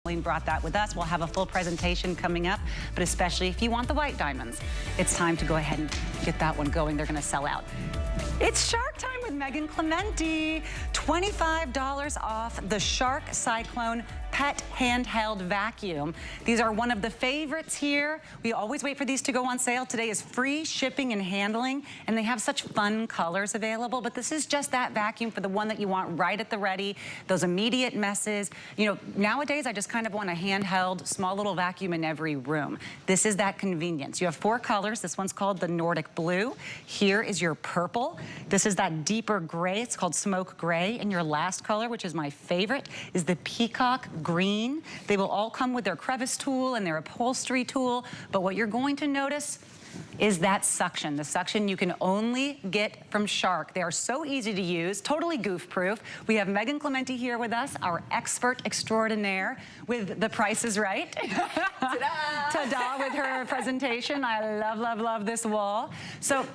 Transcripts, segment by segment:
Brought that with us. We'll have a full presentation coming up, but especially if you want the white diamonds, it's time to go ahead and get that one going. They're going to sell out. It's Shark Time with Megan Clementi. $25 off the Shark Cyclone Pet Handheld Vacuum. These are one of the favorites here. We always wait for these to go on sale. Today is free shipping and handling, and they have such fun colors available, but this is just that vacuum for the one that you want right at the ready, those immediate messes. You know, nowadays I just kind of want a handheld, small little vacuum in every room. This is that convenience. You have 4 colors. This one's called the Nordic Blue. Here is your purple. This is that deeper gray. It's called Smoke Gray. And your last color, which is my favorite, is the Peacock Green. They will all come with their Crevice Tool and their Upholstery Tool, but what you're going to notice is that suction. The suction you can only get from Shark. They are so easy to use, totally goof-proof. We have Megan Clementi here with us, our expert extraordinaire with The Price is Right. Ta-da! Ta-da with her presentation. I love, love, love this wall. So,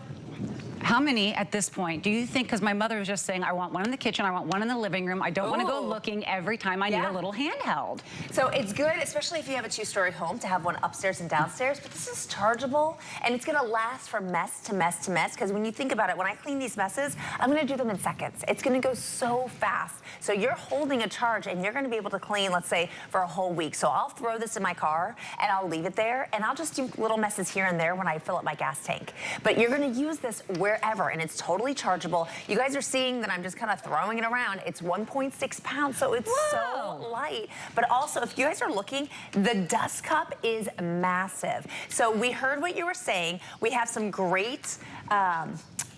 how many at this point do you think, because my mother was just saying, I want one in the kitchen, I want one in the living room, I don't want to go looking every time I need a little handheld. So it's good, especially if you have a 2-story home, to have one upstairs and downstairs, but this is chargeable, and it's going to last from mess to mess to mess, because when you think about it, when I clean these messes, I'm going to do them in seconds. It's going to go so fast. So you're holding a charge, and you're going to be able to clean, let's say, for a whole week. So I'll throw this in my car, and I'll leave it there, and I'll just do little messes here and there when I fill up my gas tank. But you're going to use this wherever, and it's totally chargeable. You guys are seeing that I'm just kind of throwing it around. It's 1.6 pounds, so it's so light. But also, if you guys are looking, the dust cup is massive. So we heard what you were saying. We have some great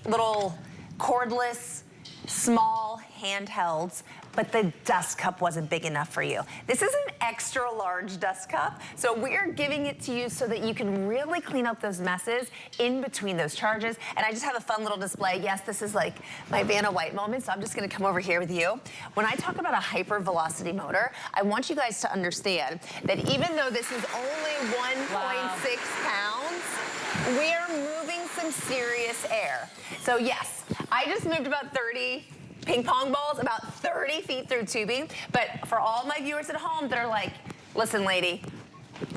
little cordless, small handhelds, but the dust cup wasn't big enough for you. This is an extra large dust cup, so we're giving it to you so that you can really clean up those messes in between those charges. And I just have a fun little display. Yes, this is like my Vanna White moment, so I'm just gonna come over here with you. When I talk about a HyperVelocity motor, I want you guys to understand that even though this is only 1.6 pounds, we are moving some serious air. So yes, I just moved about 30 ping pong balls, about 30 feet through tubing. But for all my viewers at home that are like, listen, lady,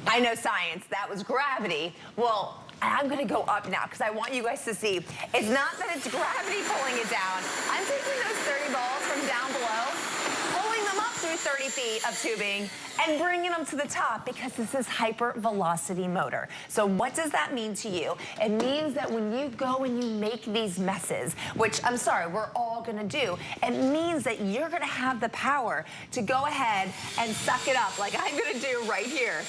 I know science, that was gravity. Well, I'm gonna go up now because I want you guys to see. It's not that it's gravity pulling it down. I'm taking those 30 balls from down below, pulling them up through 30 feet of tubing, and bringing them to the top because this is HyperVelocity motor. So what does that mean to you? It means that when you go and you make these messes, which I'm sorry, we're all gonna do, it means that you're gonna have the power to go ahead and suck it up like I'm gonna do right here.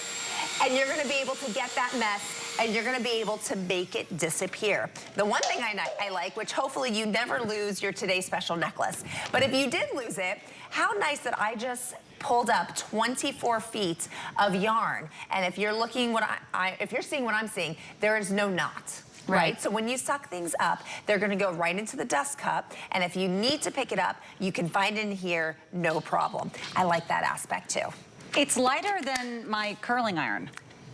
And you're gonna be able to get that mess, and you're gonna be able to make it disappear. The one thing I like, which hopefully you never lose your Today Special necklace, but if you did lose it, how nice that I just pulled up 24 feet of yarn. And if you're looking if you're seeing what I'm seeing, there is no knot. Right? So when you suck things up, they're gonna go right into the dust cup, and if you need to pick it up, you can find it in here, no problem. I like that aspect too. It's lighter than my curling iron.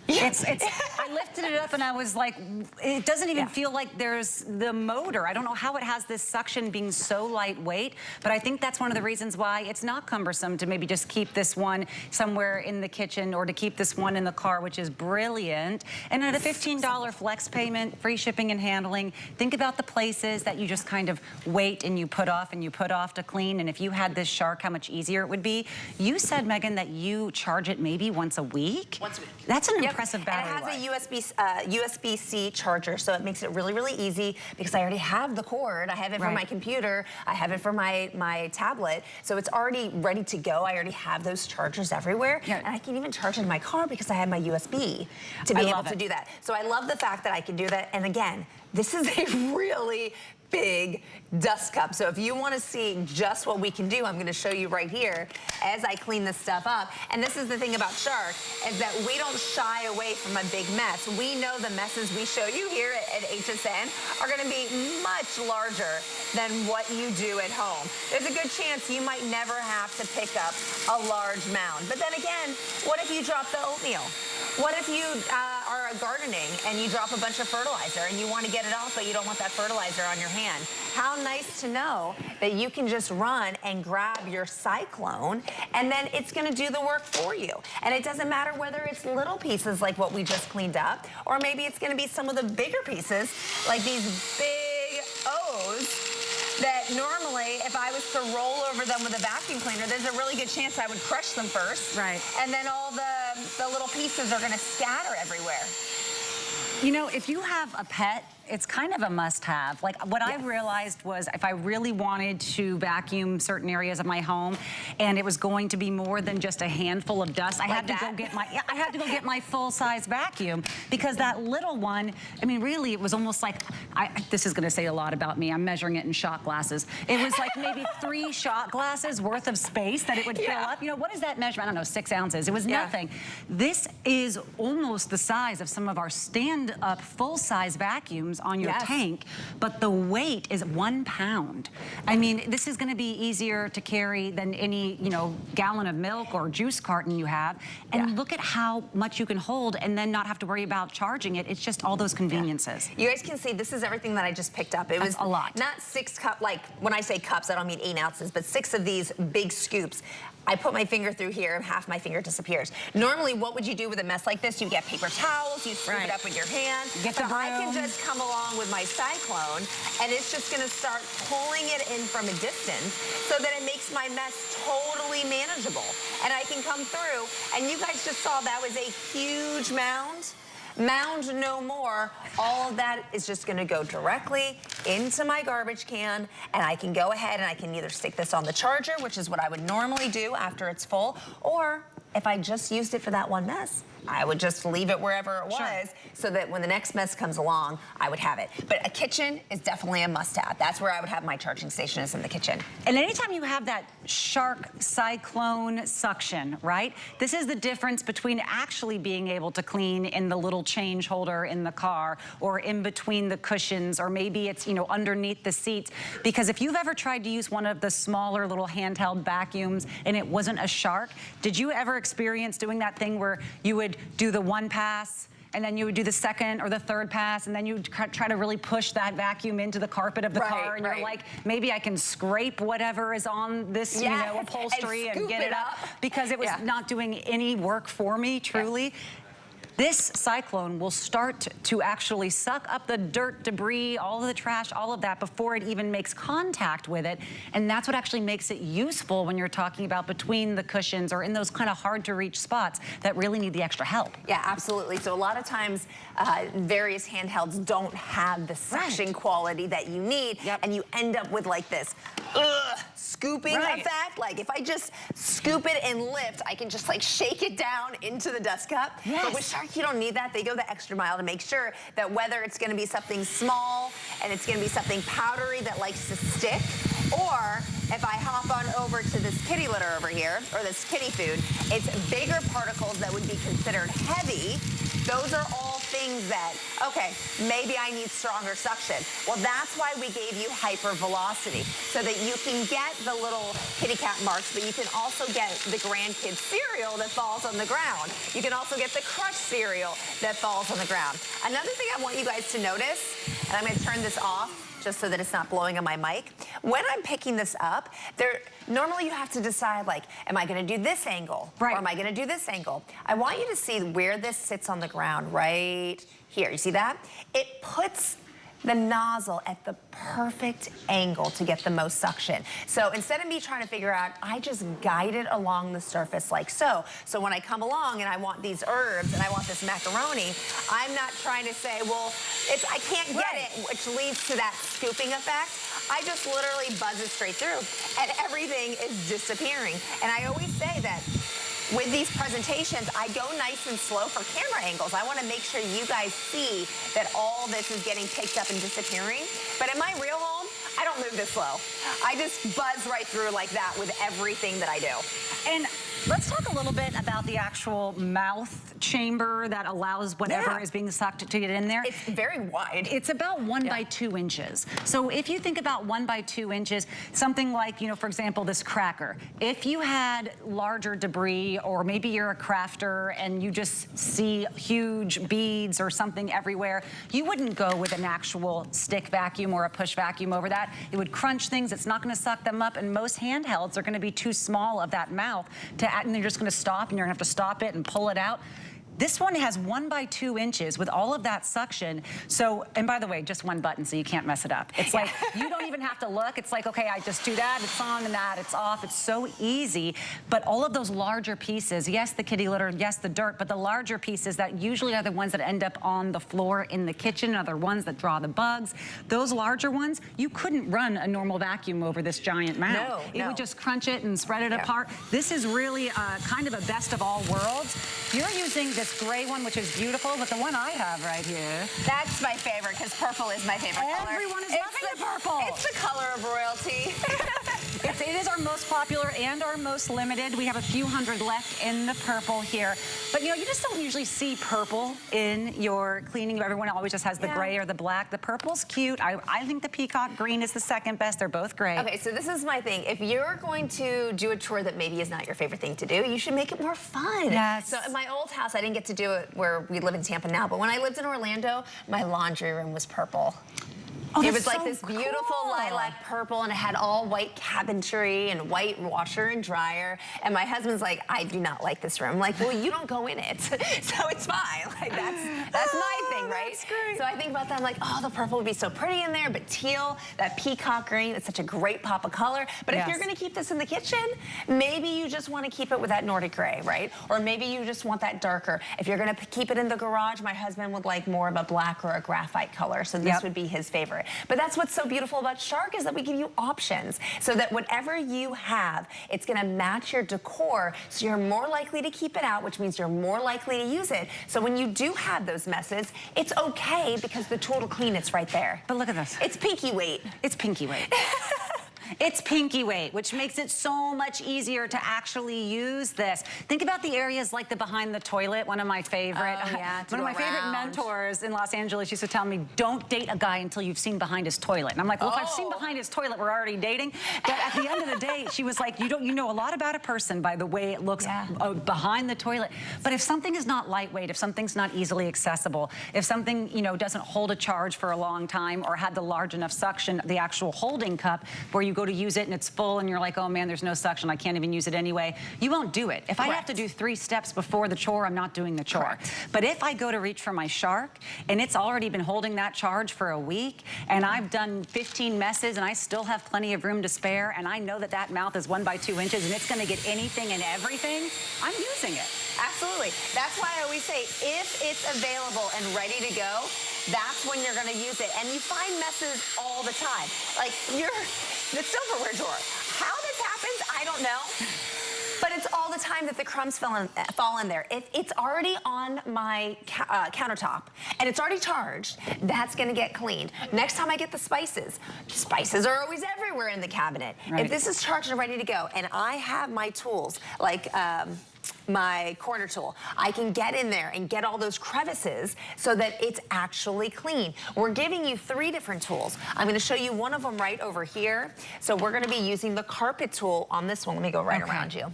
Yes. I lifted it up and I was like, it doesn't even feel like there's the motor. I don't know how it has this suction being so lightweight, but I think that's one of the reasons why it's not cumbersome to maybe just keep this one somewhere in the kitchen or to keep this one in the car, which is brilliant. And at a $15 flex payment, free shipping and handling, think about the places that you just kind of wait and you put off to clean. And if you had this Shark, how much easier it would be. You said, Megan, that you charge it maybe once a week? Once a week. That's an impressive battery life. And it has a USB-C charger, so it makes it really, really easy because I already have the cord. I have it for my computer. I have it for my tablet. So it's already ready to go. I already have those chargers everywhere. Yeah. And I can even charge it in my car because I have my USB to be able to do that. So I love the fact that I can do that. And again, this is a really big dust cup. So if you want to see just what we can do, I'm going to show you right here as I clean this stuff up. And this is the thing about Shark, is that we don't shy away from a big mess. We know the messes we show you here at HSN are going to be much larger than what you do at home. There's a good chance you might never have to pick up a large mound. But then again, what if you drop the oatmeal? What if you are gardening and you drop a bunch of fertilizer and you want to get it off, but you don't want that fertilizer on your hand? How nice to know that you can just run and grab your Cyclone, and then it's going to do the work for you. And it doesn't matter whether it's little pieces like what we just cleaned up, or maybe it's going to be some of the bigger pieces like these big O's that normally, if I was to roll over them with a vacuum cleaner, there's a really good chance I would crush them first. Right. And then all the little pieces are gonna scatter everywhere. You know, if you have a pet, it's kind of a must-have. Like, what I realized was if I really wanted to vacuum certain areas of my home and it was going to be more than just a handful of dust, I had to go get my full-size vacuum, because that little one, I mean, really, it was almost like, this is gonna say a lot about me, I'm measuring it in shot glasses. It was like maybe 3 shot glasses worth of space that it would fill up. You know, what is that measurement? I don't know, 6 ounces. It was nothing. This is almost the size of some of our stand-up full-size vacuums on your tank, but the weight is 1 pound. I mean, this is gonna be easier to carry than any, you know, gallon of milk or juice carton you have. And look at how much you can hold and then not have to worry about charging it. It's just all those conveniences. You guys can see this is everything that I just picked up. It was a lot. Not 6 cups, like when I say cups, I don't mean 8 ounces, but 6 of these big scoops. I put my finger through here and half my finger disappears. Normally, what would you do with a mess like this? You get paper towels, you scoop it up with your hand. Get the broom. I can just come along with my Cyclone, and it's just gonna start pulling it in from a distance so that it makes my mess totally manageable. And I can come through, and you guys just saw that was a huge mound. Mound no more. All of that is just gonna go directly into my garbage can, and I can go ahead and I can either stick this on the charger, which is what I would normally do after it's full, or if I just used it for that one mess, I would just leave it wherever it was so that when the next mess comes along, I would have it. But a kitchen is definitely a must-have. That's where I would have my charging station, is in the kitchen. And anytime you have that Shark Cyclone suction, right? This is the difference between actually being able to clean in the little change holder in the car, or in between the cushions, or maybe it's, you know, underneath the seats. Because if you've ever tried to use one of the smaller little handheld vacuums and it wasn't a Shark, did you ever experience doing that thing where you would do the 1 pass and then you would do the 2nd or the 3rd pass, and then you would try to really push that vacuum into the carpet of the car, and you're like, maybe I can scrape whatever is on this, you know, upholstery and get it up, because it was not doing any work for me, truly. This Cyclone will start to actually suck up the dirt, debris, all of the trash, all of that before it even makes contact with it. And that's what actually makes it useful when you're talking about between the cushions or in those kind of hard to reach spots that really need the extra help. Yeah, absolutely. So a lot of times various handhelds don't have the suction quality that you need, and you end up with like this scooping effect. Like if I just scoop it and lift, I can just like shake it down into the dust cup. But with Shark, you don't need that. They go the extra mile to make sure that whether it's gonna be something small and it's gonna be something powdery that likes to stick, or if I hop on over to this kitty litter over here, or this kitty food, it's bigger particles that would be considered heavy. Those are all things that, okay, maybe I need stronger suction. Well, that's why we gave you HyperVelocity, so that you can get the little kitty cat marks, but you can also get the grandkid cereal that falls on the ground. You can also get the crushed cereal that falls on the ground. Another thing I want you guys to notice, and I'm gonna turn this off just so that it's not blowing on my mic. When I'm picking this up, normally you have to decide, like, am I gonna do this angle? Or am I gonna do this angle? I want you to see where this sits on the ground right here. You see that? It puts the nozzle at the perfect angle to get the most suction. So instead of me trying to figure out, I just guide it along the surface like so. So when I come along and I want these herbs and I want this macaroni, I'm not trying to say, well, I can't get it, which leads to that scooping effect. I just literally buzz it straight through, and everything is disappearing. And I always say that with these presentations, I go nice and slow for camera angles. I want to make sure you guys see that all this is getting picked up and disappearing. But in my real home, I don't move this slow. I just buzz right through like that with everything that I do. And Let's talk a little bit about the actual mouth chamber that allows whatever is being sucked to get in there. It's very wide. It's about 1 by 2 inches. So if you think about 1 by 2 inches, something like, you know, for example, this cracker. If you had larger debris, or maybe you're a crafter and you just see huge beads or something everywhere, you wouldn't go with an actual stick vacuum or a push vacuum over that. It would crunch things. It's not going to suck them up, and most handhelds are going to be too small of that mouth to add, and they're just going to stop, and you're going to have to stop it and pull it out. This one has 1 by 2 inches with all of that suction. So, and by the way, just one button, so you can't mess it up. It's like, you don't even have to look. It's like, okay, I just do that, it's on, and that, it's off. It's so easy. But all of those larger pieces, yes, the kitty litter, yes, the dirt, but the larger pieces that usually are the ones that end up on the floor in the kitchen, are the ones that draw the bugs. Those larger ones, you couldn't run a normal vacuum over this giant mouth. No, it would just crunch it and spread it apart. This is really kind of a best of all worlds. You're using this gray one, which is beautiful, but the one I have right here. That's my favorite, because purple is my favorite color. Everyone is loving the purple. It's the color of royalty. It is our most popular and our most limited. We have a few hundred left in the purple here. But you know, you just don't usually see purple in your cleaning. Everyone always just has the gray or the black. The purple's cute. I think the peacock green is the second best. They're both great. Okay, so this is my thing. If you're going to do a chore that maybe is not your favorite thing to do, you should make it more fun. Yes. So in my old house, I didn't get to do it where we live in Tampa now, but when I lived in Orlando, my laundry room was purple. Oh, it was so like this beautiful lilac purple, and it had all white cabinetry and white washer and dryer. And my husband's like, I do not like this room. I'm like, well, you don't go in it, so it's fine. Like that's my thing, right? That's great. So I think about that. I'm like, oh, the purple would be so pretty in there, but teal, that peacock green, it's such a great pop of color. But if you're going to keep this in the kitchen, maybe you just want to keep it with that Nordic gray, right? Or maybe you just want that darker. If you're going to keep it in the garage, my husband would like more of a black or a graphite color, so this would be his favorite. But that's what's so beautiful about Shark, is that we give you options, so that whatever you have, it's going to match your decor, so you're more likely to keep it out, which means you're more likely to use it. So when you do have those messes, it's okay, because the tool to clean it's right there. But look at this. It's pinky weight. It's pinky weight. It's pinky weight, which makes it so much easier to actually use this. Think about the areas like the behind the toilet. One of my favorite, one of my favorite mentors in Los Angeles used to tell me, don't date a guy until you've seen behind his toilet. And I'm like, well, if I've seen behind his toilet, we're already dating. But at the end of the day, she was like, you know a lot about a person by the way it looks behind the toilet. But if something is not lightweight, if something's not easily accessible, if something, you know, doesn't hold a charge for a long time, or had the large enough suction, the actual holding cup, where you go to use it and it's full and you're like, oh man, there's no suction, I can't even use it anyway, you won't do it. If I have to do 3 steps before the chore, I'm not doing the chore. But if I go to reach for my Shark and it's already been holding that charge for a week, and I've done 15 messes and I still have plenty of room to spare, and I know that that mouth is 1 by 2 inches and it's gonna get anything and everything, I'm using it. Absolutely. That's why I always say, if it's available and ready to go, that's when you're going to use it. And you find messes all the time. Like the silverware drawer. How this happens, I don't know. But it's all the time that the crumbs fall in there. If it's already on my countertop and it's already charged, that's going to get cleaned. Next time I get the spices are always everywhere in the cabinet. If this is charged and ready to go, and I have my tools, like my corner tool, I can get in there and get all those crevices so that it's actually clean. We're giving you 3 different tools. I'm going to show you one of them right over here. So we're going to be using the carpet tool on this one. Let me go right around you.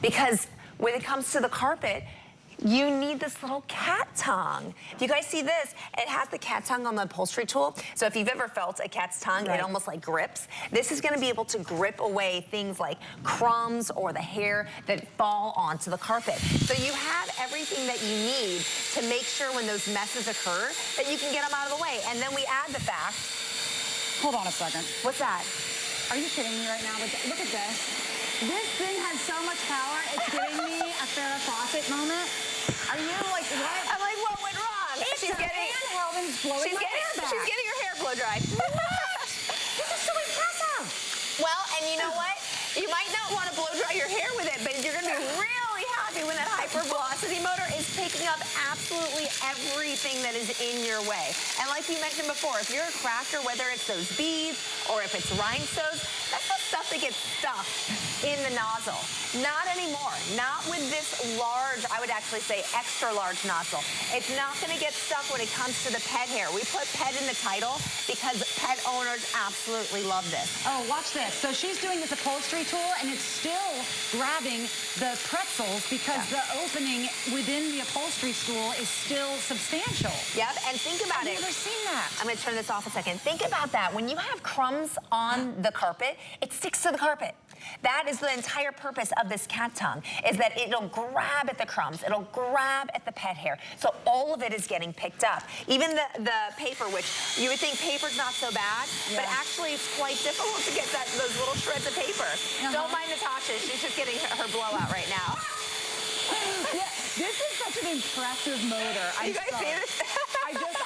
Because when it comes to the carpet, you need this little cat tongue. If you guys see this, it has the cat tongue on the upholstery tool. So if you've ever felt a cat's tongue, it almost like grips. This is gonna be able to grip away things like crumbs or the hair that fall onto the carpet. So you have everything that you need to make sure when those messes occur that you can get them out of the way. And then we add the fact. Hold on a second. What's that? Are you kidding me right now? Look at this. This thing has so much power, it's giving me a Farrah Fawcett moment. Are you like, what? I'm like, what went wrong? She's getting handheld and blowing my hair back. She's getting her hair blow dried. This is so impressive. Well, and you know what? You might not want to blow dry your hair with it, but you're going to be really happy when that HyperVelocity motor is picking up absolutely everything that is in your way. And like you mentioned before, if you're a crafter, whether it's those beads or if it's rhinestones, that's the stuff that gets stuck in the nozzle. Not anymore. Not with this large, I would actually say extra large nozzle. It's not gonna get stuck when it comes to the pet hair. We put pet in the title because pet owners absolutely love this. Oh, watch this. So she's doing this upholstery tool and it's still grabbing the pretzels because the opening within the upholstery stool is still substantial. Yep, and think about it. I've never seen that. I'm gonna turn this off a second. Think about that. When you have crumbs on the carpet, it sticks to the carpet. That is the entire purpose of this cat tongue, is that it'll grab at the crumbs, it'll grab at the pet hair. So all of it is getting picked up. Even the paper, which you would think paper's not so bad, but actually it's quite difficult to get those little shreds of paper. Don't mind Natasha, she's just getting her blowout right now. Yeah, this is such an impressive motor. You guys see this?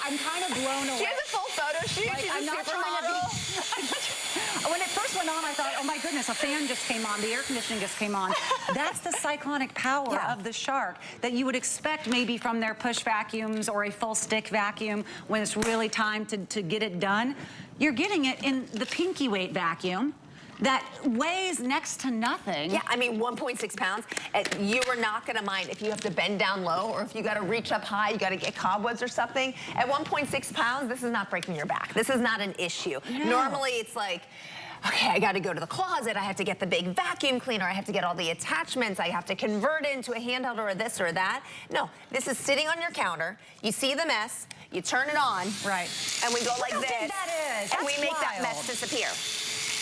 I'm kind of blown away. She has a full photo shoot. Like, She's I'm a not trying to be. When it first went on, I thought, oh my goodness, a fan just came on, the air conditioning just came on. That's the cyclonic power of the Shark that you would expect maybe from their push vacuums or a full stick vacuum when it's really time to get it done. You're getting it in the pinky weight vacuum that weighs next to nothing. Yeah, I mean, 1.6 pounds. You are not gonna mind if you have to bend down low or if you gotta reach up high, you gotta get cobwebs or something. At 1.6 pounds, this is not breaking your back. This is not an issue. No. Normally, it's like, okay, I gotta go to the closet, I have to get the big vacuum cleaner, I have to get all the attachments, I have to convert it into a handheld or a this or that. No, this is sitting on your counter, you see the mess, you turn it on, and we go like this, and we make that mess disappear.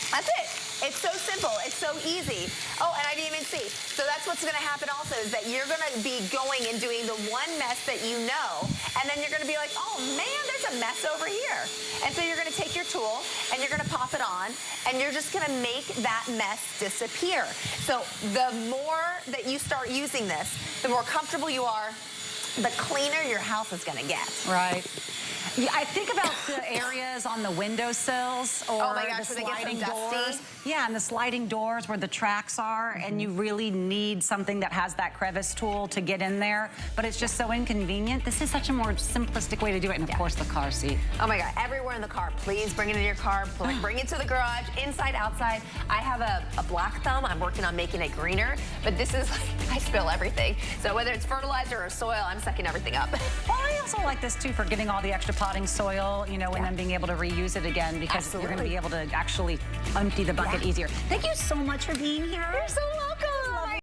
That's it. It's so simple. It's so easy. Oh, and I didn't even see. So that's what's going to happen also is that you're going to be going and doing the one mess that you know, and then you're going to be like, oh, man, there's a mess over here. And so you're going to take your tool, and you're going to pop it on, and you're just going to make that mess disappear. So the more that you start using this, the more comfortable you are, the cleaner your house is going to get. Right. Yeah, I think about the areas on the windowsills or the sliding doors. Yeah, and the sliding doors where the tracks are, and you really need something that has that crevice tool to get in there, but it's just so inconvenient. This is such a more simplistic way to do it, and of course the car seat. Oh my God, everywhere in the car. Please bring it in your car, bring it to the garage, inside, outside. I have a black thumb. I'm working on making it greener, but this is like, I spill everything. So whether it's fertilizer or soil, I'm sucking everything up. Well, I also like this too for getting all the extra potting soil, you know, and then being able to reuse it again because you're going to be able to actually empty the bucket easier. Thank you so much for being here. You're so welcome.